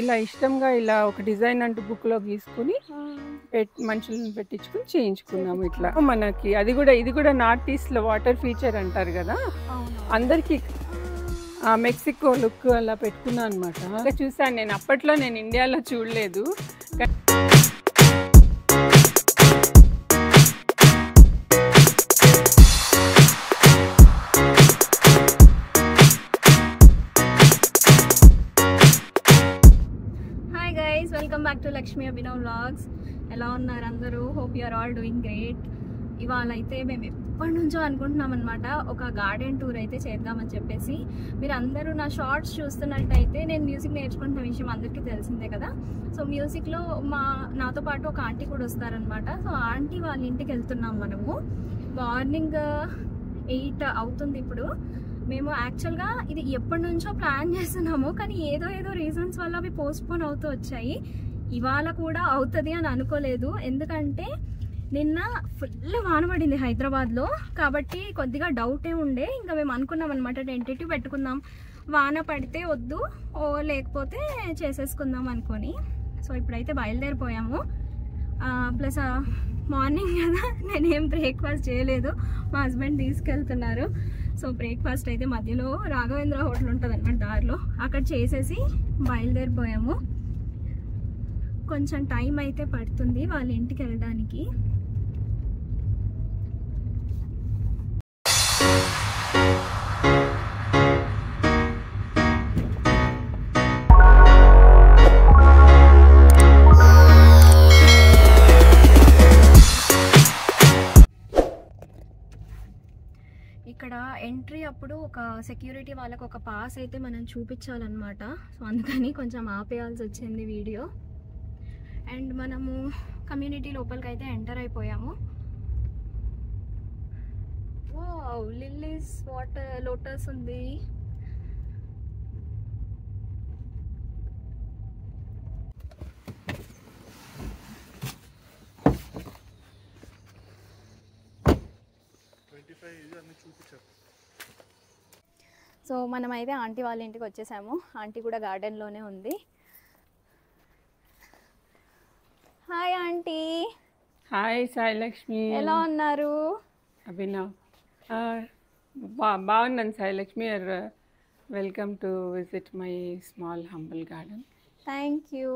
ఇలా ఇష్టంగా ఇలా ఒక డిజైన్ అంటూ బుక్లో గీసుకుని మనుషులను పెట్టించుకుని చేయించుకున్నాము. ఇట్లా మనకి ఇది కూడా నార్త్ ఈస్ట్లో వాటర్ ఫీచర్ అంటారు కదా, అందరికీ మెక్సికో లుక్ అలా పెట్టుకున్నాను అనమాట. చూసాను నేను, అప్పట్లో నేను ఇండియాలో చూడలేదు. Welcome back to Lakshmi Abhinav vlogs. ఎలా ఉన్నారు అందరూ? Hope you are all doing great. ఇవాళ అయితే మేము ఎప్పటి నుంచో అనుకుంటున్నాం అనమాట, ఒక గార్డెన్ టూర్ అయితే చేద్దామని చెప్పేసి. మీరు అందరూ నా షార్ట్స్ చూస్తున్నట్టయితే నేను మ్యూజిక్ నేర్చుకుంటున్న విషయం అందరికీ తెలిసిందే కదా. సో మ్యూజిక్లో నాతో పాటు ఒక ఆంటీ కూడా వస్తారనమాట. సో ఆంటీ వాళ్ళ ఇంటికి వెళ్తున్నాం మనము. మార్నింగ్ 8 అవుతుంది ఇప్పుడు. మేము యాక్చువల్గా ఇది ఎప్పటి నుంచో ప్లాన్ చేస్తున్నాము, కానీ ఏదో రీజన్స్ వల్ల అవి పోస్ట్పోన్ అవుతూ వచ్చాయి. ఇవాళ కూడా అవుతుంది అని అనుకోలేదు, ఎందుకంటే నిన్న ఫుల్ వాన పడింది హైదరాబాద్లో. కాబట్టి కొద్దిగా డౌటే ఉండే. ఇంకా మేము అనుకున్నాం అనమాట, టెంటేటివ్ పెట్టుకుందాం, వాన పడితే వద్దు, లేకపోతే చేసేసుకుందాం అనుకొని. సో ఇప్పుడైతే బయలుదేరిపోయాము. ప్లస్ మార్నింగ్ కదా, నేనేం బ్రేక్ఫాస్ట్ చేయలేదు, మా హస్బెండ్ తీసుకెళ్తున్నారు. సో బ్రేక్ఫాస్ట్ అయితే మధ్యలో రాఘవేంద్ర హోటల్ ఉంటుంది అనమాట, దారిలో అక్కడ చేసేసి బయలుదేరిపోయాము. కొంచెం టైం అయితే పడుతుంది వాళ్ళ ఇంటికి వెళ్ళడానికి. ఇక్కడ ఎంట్రీ అప్పుడు ఒక సెక్యూరిటీ వాళ్ళకి ఒక పాస్ అయితే మనం చూపించాలన్నమాట. సో అందుకని కొంచెం ఆపేయాల్సి వచ్చింది వీడియో. అండ్ మనము కమ్యూనిటీ లోపలికి అయితే ఎంటర్ అయిపోయాము. వావ్, లిల్లీస్ వాటర్ లోటస్ ఉంది. సో మనమైతే ఆంటీ వాళ్ళ ఇంటికి వచ్చేసాము. ఆంటీ కూడా గార్డెన్లోనే ఉంది. Hi aunty. హాయ్ సాయిలక్ష్మి, ఎలా ఉన్నారు? అభినవ్ బాగున్నాను Sai Lakshmi. Welcome to visit my small humble garden. Thank you.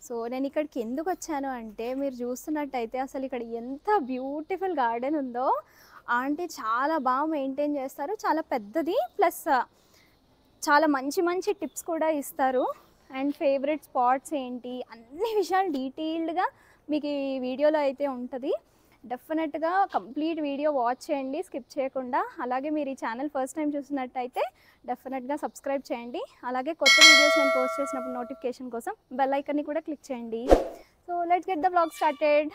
So నేను ఇక్కడికి ఎందుకు వచ్చాను అంటే, మీరు చూస్తున్నట్టయితే అసలు ఇక్కడ ఎంత బ్యూటిఫుల్ గార్డెన్ ఉందో. ఆంటీ చాలా బాగా మెయింటైన్ చేస్తారు, చాలా పెద్దది, ప్లస్ చాలా మంచి టిప్స్ కూడా ఇస్తారు. అండ్ ఫేవరెట్ స్పాట్స్ ఏంటి, అన్ని విషయాలు డీటెయిల్డ్గా మీకు ఈ వీడియోలో అయితే ఉంటుంది. డెఫినెట్గా కంప్లీట్ వీడియో వాచ్ చేయండి, స్కిప్ చేయకుండా. అలాగే మీరు ఈ ఛానల్ ఫస్ట్ టైం చూసినట్టయితే డెఫినెట్గా సబ్స్క్రైబ్ చేయండి. అలాగే కొత్త వీడియోస్ నేను పోస్ట్ చేసినప్పుడు నోటిఫికేషన్ కోసం బెల్ ఐకాన్ని కూడా క్లిక్ చేయండి. So let's get the vlog started.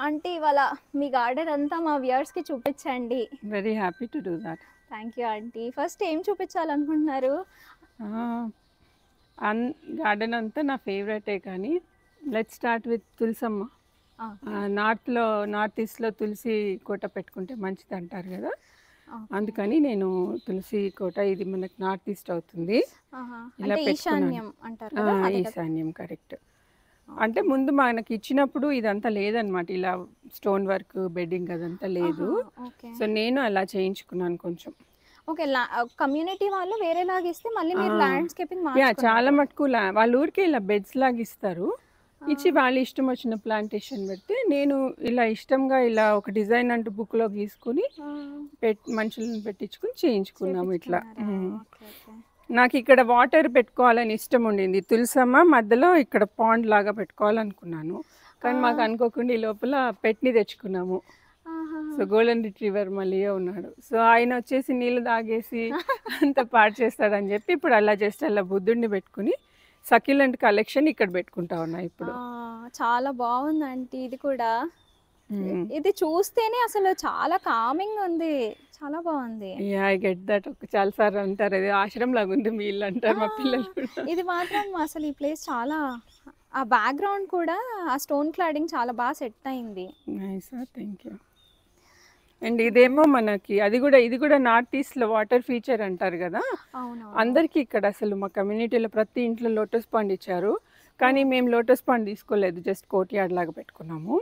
Aunty, ఇవాళ మీ గార్డెన్ అంతా మా వ్యూవర్స్కి చూపించండి. Very happy to do that. Thank you aunty. First ఏం చూపించాలనుకుంటున్నారు? గార్డెన్ అంతా నా ఫేవరెటే, కానీ లెట్స్ స్టార్ట్ విత్ తులసమ్మ. నార్త్ ఈస్ట్లో తులసి కోట పెట్టుకుంటే మంచిది అంటారు కదా, అందుకని నేను తులసి కోట, ఇది మనకు నార్త్ ఈస్ట్ అవుతుంది, ఇలా ఈశాన్యం అంటారు. ఈశాన్యం కరెక్ట్. అంటే ముందు మనకి ఇచ్చినప్పుడు ఇదంతా లేదనమాట, ఇలా స్టోన్ వర్క్ బెడ్డింగ్ అదంతా లేదు. సో నేను అలా చేయించుకున్నాను కొంచెం. ఓకే, కమ్యూనిటీ వాళ్ళు వేరేలాగా ఇస్తే మళ్ళీ మీరు ల్యాండ్స్కేపింగ్ చాలా మటుకు వాళ్ళ ఊరికి ఇలా బెడ్స్ లాగా ఇస్తారు, ఇచ్చి వాళ్ళు ఇష్టం వచ్చిన ప్లాంటేషన్ పెడితే నేను ఇలా ఇష్టంగా ఇలా ఒక డిజైన్ అంటూ బుక్లో గీసుకుని మనుషులను పెట్టించుకుని చేయించుకున్నాము. ఇట్లా నాకు ఇక్కడ వాటర్ పెట్టుకోవాలని ఇష్టం ఉండింది, తులసమ్మ మధ్యలో ఇక్కడ పాండ్ లాగా పెట్టుకోవాలనుకున్నాను, కానీ మాకు అనుకోకుండా ఈ లోపల పెట్ని తెచ్చుకున్నాము. సో గోల్డెన్ రిట్రీవర్ మళ్ళీ ఉన్నాడు, సో ఆయన వచ్చేసి నీళ్ళు తాగేసి అంత పాడు చేస్తాడని చెప్పి ఇప్పుడు అలా చేస్తే అలా బుద్ధుడిని పెట్టుకుని సక్యులెంట్ కలెక్షన్ ఇక్కడ పెట్టుకుంటా ఉన్నా ఇప్పుడు. చాలా బాగుంది ఆంటీ. ఇది కూడా, ఇది చూస్తేనే అసలు చాలా కామింగ్ ఉంది, చాలా బాగుంది. I get that. చాలా సార్లు అంటారు అది ఆశ్రమం లాగా ఉంది మీ ఇల్లు అంటారు మా పిల్లలు. ఇది మాత్రం అసలు ఈ ప్లేస్ చాలా, ఆ బ్యాక్గ్రౌండ్ కూడా ఆ స్టోన్ క్లాడింగ్ చాలా బాగా సెట్ అయింది. Nice, thank you. అండ్ ఇదేమో మనకి ఇది కూడా నార్త్ ఈస్ట్లో వాటర్ ఫీచర్ అంటారు కదా, అవును. అందరికీ ఇక్కడ అసలు మా కమ్యూనిటీలో ప్రతి ఇంట్లో లోటస్ పాండ్ ఇచ్చారు. కానీ మేము లోటస్ పాండ్ తీసుకోలేదు, జస్ట్ కోర్ట్యార్డ్ లాగా పెట్టుకున్నాము.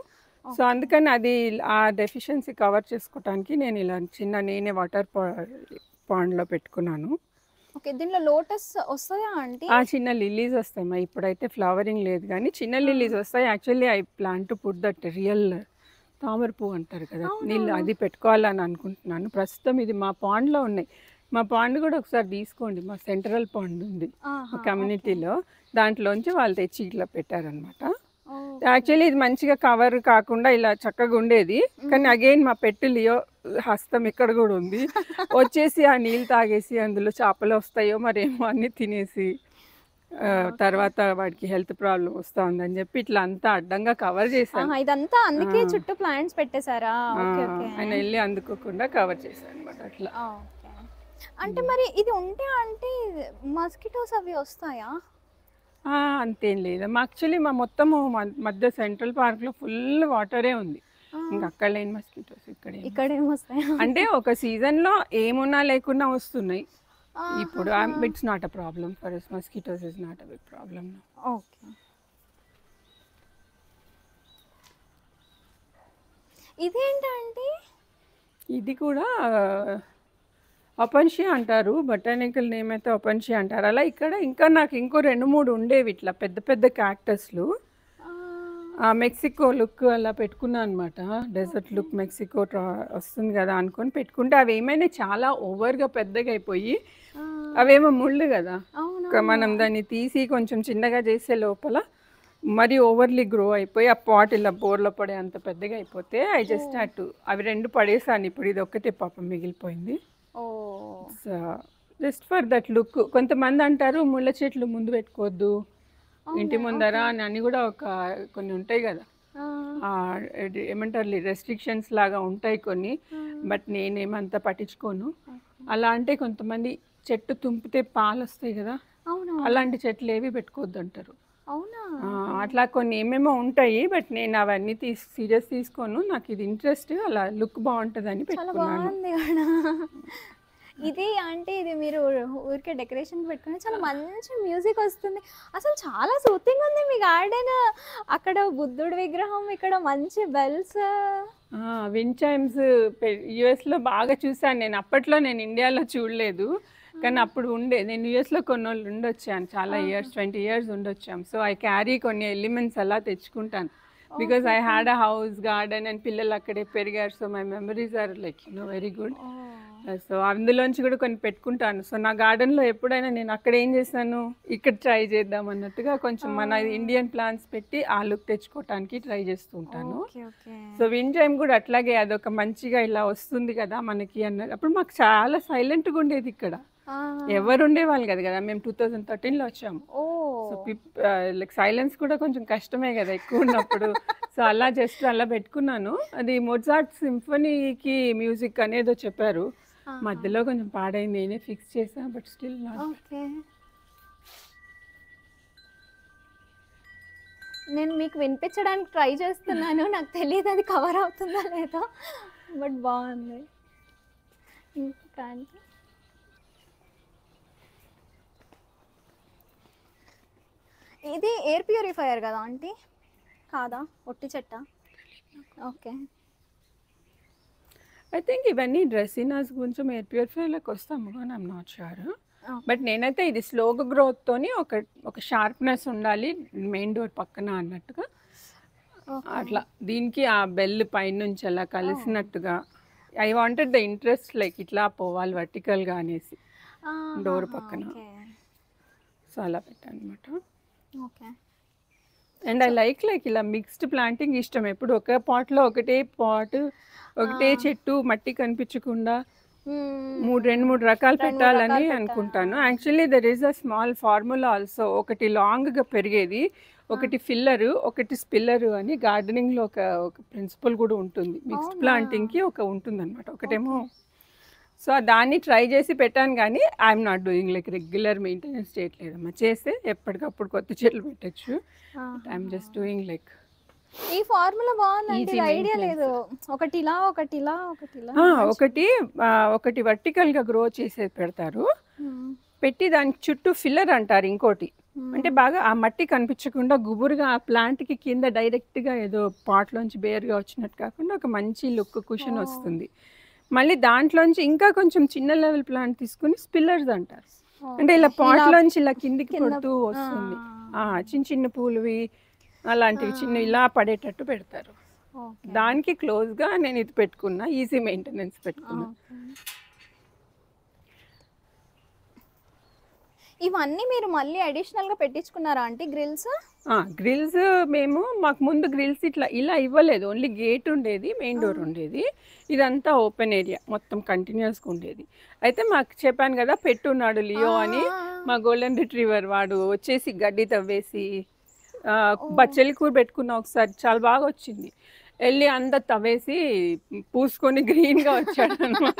సో అందుకని అది ఆ డెఫిషియన్సీ కవర్ చేసుకోవడానికి నేను ఇలా నేనే వాటర్ పాండ్లో పెట్టుకున్నాను. ఓకే, దీంట్లో లోటస్ వస్తాయా ఆంటీ? చిన్న లిల్లీస్ వస్తాయి మా, ఇప్పుడైతే ఫ్లవరింగ్ లేదు కానీ చిన్న లిల్లీస్ వస్తాయి. Actually I plan to put that real తామర పువ్వు అంటారు కదా, నీళ్ళు అది పెట్టుకోవాలని అనుకుంటున్నాను. ప్రస్తుతం ఇది మా పాండ్లో ఉన్నాయి. మా పాండ్ కూడా ఒకసారి తీసుకోండి, మా సెంట్రల్ పాండ్ ఉంది మా కమ్యూనిటీలో, దాంట్లోంచి వాళ్ళు తెచ్చి ఇట్లా పెట్టారనమాట. యాక్చువల్లీ ఇది మంచిగా కవర్ కాకుండా ఇలా చక్కగా ఉండేది, కానీ అగైన్ మా పెట్టు లియో హస్తం ఇక్కడ కూడా ఉంది, వచ్చేసి ఆ నీళ్ళు తాగేసి అందులో చేపలు వస్తాయో మరేమో అన్నీ తినేసి తర్వాత వాడికి హెల్త్ ప్రాబ్లం వస్తా ఉందని చెప్పి ఇట్లా అంతా అడ్డంగా కవర్ చేశాను. ఇదంతా అందుకే చుట్టూ ప్లాంట్స్ పెట్టేశారా? ఆయన వెళ్ళి అందుకోకుండా కవర్ చేశాను అనమాట అట్లా. అంటే మరి ఇది ఉంటే అంటే మస్కిటోస్ అవి వస్తాయా? అంతేం లేదు యాక్చువల్లీ మా మొత్తము మధ్య సెంట్రల్ పార్క్లో ఫుల్ వాటరే ఉంది, ఇంకా అక్కడ లేని మస్కిటోస్ ఇక్కడేం వస్తాయి అంటే ఒక సీజన్లో ఏమున్నా లేకున్నా వస్తున్నాయి. ఇప్పుడు it's not a problem for us, mosquitoes is not a big problem now. Okay, ఇదేంటంటే ఇది కూడా అపన్షియా అంటారు, బొటానికల్ నేమ్ అయితే అపన్షియా అంటారు. అలా ఇక్కడ ఇంకా నాకు ఇంకో 2-3 ఉండేవి ఇట్లా పెద్ద పెద్ద క్యాక్టస్లు. మెక్సికో లుక్ అలా పెట్టుకున్నాను అనమాట, డెజర్ట్ లుక్ మెక్సికో వస్తుంది కదా అనుకొని పెట్టుకుంటే అవి ఏమైనా చాలా ఓవర్గా పెద్దగా అయిపోయి అవేమో ముళ్ళు కదా, మనం దాన్ని తీసి కొంచెం చిన్నగా చేసే లోపల మరి ఓవర్లీ గ్రో అయిపోయి ఆ పాట్ ఇలా బోర్లో పడే అంత పెద్దగా అయిపోతే ఐ జస్ట్ హ్యాడ్ టు అవి 2 పడేసాను. ఇప్పుడు ఇది ఒక్కటే పాపం మిగిలిపోయింది. So just for that look. కొంతమంది అంటారు ముళ్ళ చెట్లు ముందు పెట్టుకోవద్దు ఇంటి ముందర అని కూడా కొన్ని ఉంటాయి కదా, ఏమంటారు రెస్ట్రిక్షన్స్ లాగా ఉంటాయి కొన్ని, బట్ నేనేమంతా పట్టించుకోను. అలా అంటే కొంతమంది చెట్టు తుంపితే పాలు వస్తాయి కదా, అలాంటి చెట్లు ఏవి పెట్టుకోవద్దు అంటారు. అట్లా కొన్ని ఏమేమో ఉంటాయి, బట్ నేను అవన్నీ సీరియస్ తీసుకోను. నాకు ఇది ఇంట్రెస్ట్, అలా లుక్ బాగుంటుందని పెట్టుకున్నాను. ఇది అంటే ఇది మీరు ఊరికే డెకరేషన్ పెట్టుకుని చాలా మంచి మ్యూజిక్ వస్తుంది. అసలు చాలా సూతింగ్ ఉంది మీ గార్డెన్. అక్కడ బుద్ధుడి విగ్రహం, ఇక్కడ మంచి బెల్స్. విండ్ చైమ్స్ యుఎస్లో బాగా చూసాను నేను. అప్పట్లో నేను ఇండియాలో చూడలేదు, కానీ అప్పుడు నేను యుఎస్లో కొన్ని వాళ్ళు ఉండొచ్చాను, చాలా ఇయర్స్ 20 years ఉండొచ్చాం. సో ఐ క్యారీ కొన్ని ఎలిమెంట్స్ అలా తెచ్చుకుంటాను, because I had a house garden and పిల్లలు అక్కడే పెరిగారు. So my memories are like very good. So అందులోంచి కూడా కొన్ని పెట్టుకుంటాను. సో నా గార్డెన్లో ఎప్పుడైనా నేను అక్కడ ఏం చేశాను, ఇక్కడ ట్రై చేద్దాం అన్నట్టుగా కొంచెం మన ఇండియన్ ప్లాంట్స్ పెట్టి ఆ లుక్ తెచ్చుకోవటానికి ట్రై చేస్తూ ఉంటాను. సో విండ్ చైమ్ కూడా అట్లాగే అదొక మంచిగా ఇలా వస్తుంది కదా మనకి అన్నది. అప్పుడు మాకు చాలా సైలెంట్గా ఉండేది ఇక్కడ, ఎవరు ఉండేవాళ్ళు కదా. మేము 2013లో వచ్చాము. సో లైక్ సైలెన్స్ కూడా కొంచెం కష్టమే కదా ఎక్కువ ఉన్నప్పుడు. సో అలా జస్ట్ అలా పెట్టుకున్నాను. అది మొజార్ట్ సింఫనీకి మ్యూజిక్ అనేదో చెప్పారు, మధ్యలో కొంచెం పాడైంది, నేనే ఫిక్స్ చేసా, బట్ స్టిల్ నేను మీకు వినిపించడానికి ట్రై చేస్తున్నాను, నాకు తెలియదు అది కవర్ అవుతుందా లేదో, బట్ బాగుంది. ఇంకా ఇది ఎయిర్ ప్యూరిఫైయర్ కదా ఆంటీ? కాదా, ఒట్టి చెట్ట? ఓకే, ఐ థింక్ ఇవన్నీ డ్రెస్సినాస్ కొంచెం ఎయిర్ ప్యూరిఫైయర్లోకి వస్తాము కానీ ఐఎమ్ నాట్ షూర్. బట్ నేనైతే ఇది స్లోగా గ్రోత్తోని ఒక షార్ప్నెస్ ఉండాలి మెయిన్ డోర్ పక్కన అన్నట్టుగా అట్లా దీనికి ఆ బెల్ పైనుంచి అలా కలిసినట్టుగా I wanted the interest like ఇట్లా పోవాలి వర్టికల్గా అనేసి డోర్ పక్కన. సో అలా పెట్టాను అనమాట. ఓకే, అండ్ ఐ లైక్ ఇలా మిక్స్డ్ ప్లాంటింగ్ ఇష్టం. ఎప్పుడు ఒక పాట్లో ఒకటే పాట్ ఒకటే చెట్టు మట్టి కనిపించకుండా 2-3 రకాలు పెట్టాలని అనుకుంటాను. Actually there is a small formula also. ఒకటి లాంగ్గా పెరిగేది, ఒకటి ఫిల్లరు, ఒకటి స్పిల్లరు అని గార్డెనింగ్లో ఒక ప్రిన్సిపల్ కూడా ఉంటుంది. మిక్స్డ్ ప్లాంటింగ్కి ఉంటుంది అనమాట. ఒకటేమో సో దాన్ని ట్రై చేసి పెట్టాను కానీ I'm not doing like regular maintenance చేయట్లేదమ్మా. చేస్తే ఎప్పటికప్పుడు కొత్త చెట్లు పెట్టచ్చు. ఐఎమ్ జస్ట్ డూయింగ్ లైక్ ఈ ఫార్ములా బాగుందంటే Easy ఐడియా maintenance. లేదు. ఒకటి ఇలా ఒకటి ఇలా ఒకటి ఇలా. ఒకటి వర్టికల్గా గ్రో చేసేది పెడతారు, మ్మ్. పెట్టి దానికి చుట్టూ ఫిల్లర్ అంటారు ఇంకోటి. అంటే బాగా ఆ మట్టి కనిపించకుండా గుబురుగా ఆ ప్లాంట్కి కింద డైరెక్ట్గా ఏదో పాట్లోంచి బేర్గా వచ్చినట్టు కాకుండా ఒక మంచి లుక్ కుషన్ వస్తుంది. మళ్ళీ దాంట్లోంచి ఇంకా కొంచెం చిన్న లెవెల్ ప్లాంట్ తీసుకుని స్పిల్లర్స్ అంటారు. అంటే ఇలా పాట్లోంచి ఇలా కిందికి పడుతూ వస్తుంది. చిన్న చిన్న పూలువి అలాంటివి చిన్న ఇలా పడేటట్టు పెడతారు. ఓకే. దానికి క్లోజ్గా నేను ఇది పెట్టుకున్నా, ఈజీ మెయింటెనెన్స్ పెట్టుకున్నా. ఇవన్నీ మీరు మళ్ళీ అడిషనల్ గా పెట్టించుకున్నారా అంటే గ్రిల్స్? గ్రిల్స్ మాకు ముందు గ్రిల్స్ ఇలా ఇవ్వలేదు, ఓన్లీ గేట్ ఉండేది, మెయిన్ డోర్ ఉండేది. ఇదంతా ఓపెన్ ఏరియా మొత్తం కంటిన్యూస్గా ఉండేది. అయితే మాకు చెప్పాను కదా పెట్టున్నాడు లియో అని, మా గోల్డెన్ రిట్రీవర్, వాడు వచ్చేసి గడ్డి తవ్వేసి బచ్చలి కూర పెట్టుకున్న ఒకసారి, చాలా బాగా వచ్చింది. వెళ్ళి అంతా తవ్వేసి పూసుకొని గ్రీన్గా వచ్చాడు అనమాట.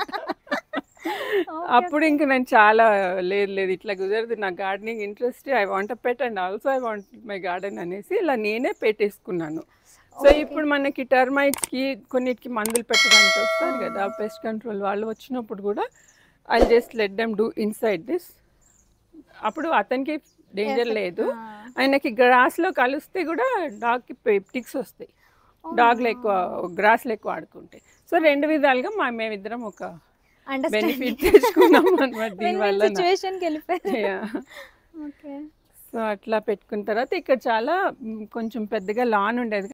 అప్పుడు ఇంక నేను చాలా లేదు ఇట్లా కుదరదు, నా gardening interest, I want pet and also I want my garden అనేసి ఇలా నేనే పెట్టేసుకున్నాను. సో ఇప్పుడు మనకి టర్మైట్స్కి కొన్నిటికి మందులు పెట్టడానికి వస్తారు కదా పెస్ట్ కంట్రోల్ వాళ్ళు, వచ్చినప్పుడు కూడా I just let them do inside this. అప్పుడు అతనికి డేంజర్ లేదు, ఆయనకి గ్రాస్లో కలిస్తే కూడా డాగ్కి టిక్స్ వస్తాయి, డాగ్లు ఎక్కువ గ్రాస్లో ఎక్కువ ఆడుకుంటే. సో రెండు విధాలుగా మేమిద్దరం ఒక బెనిఫిట్ తెచ్చుకున్నాం అనమాట దీనివల్ల. సిచువేషన్కి వెళ్ళిపోయారు. ఓకే. సో అట్లా పెట్టుకున్న తర్వాత ఇక్కడ చాలా కొంచెం పెద్దగా లాన్ ఉండేది.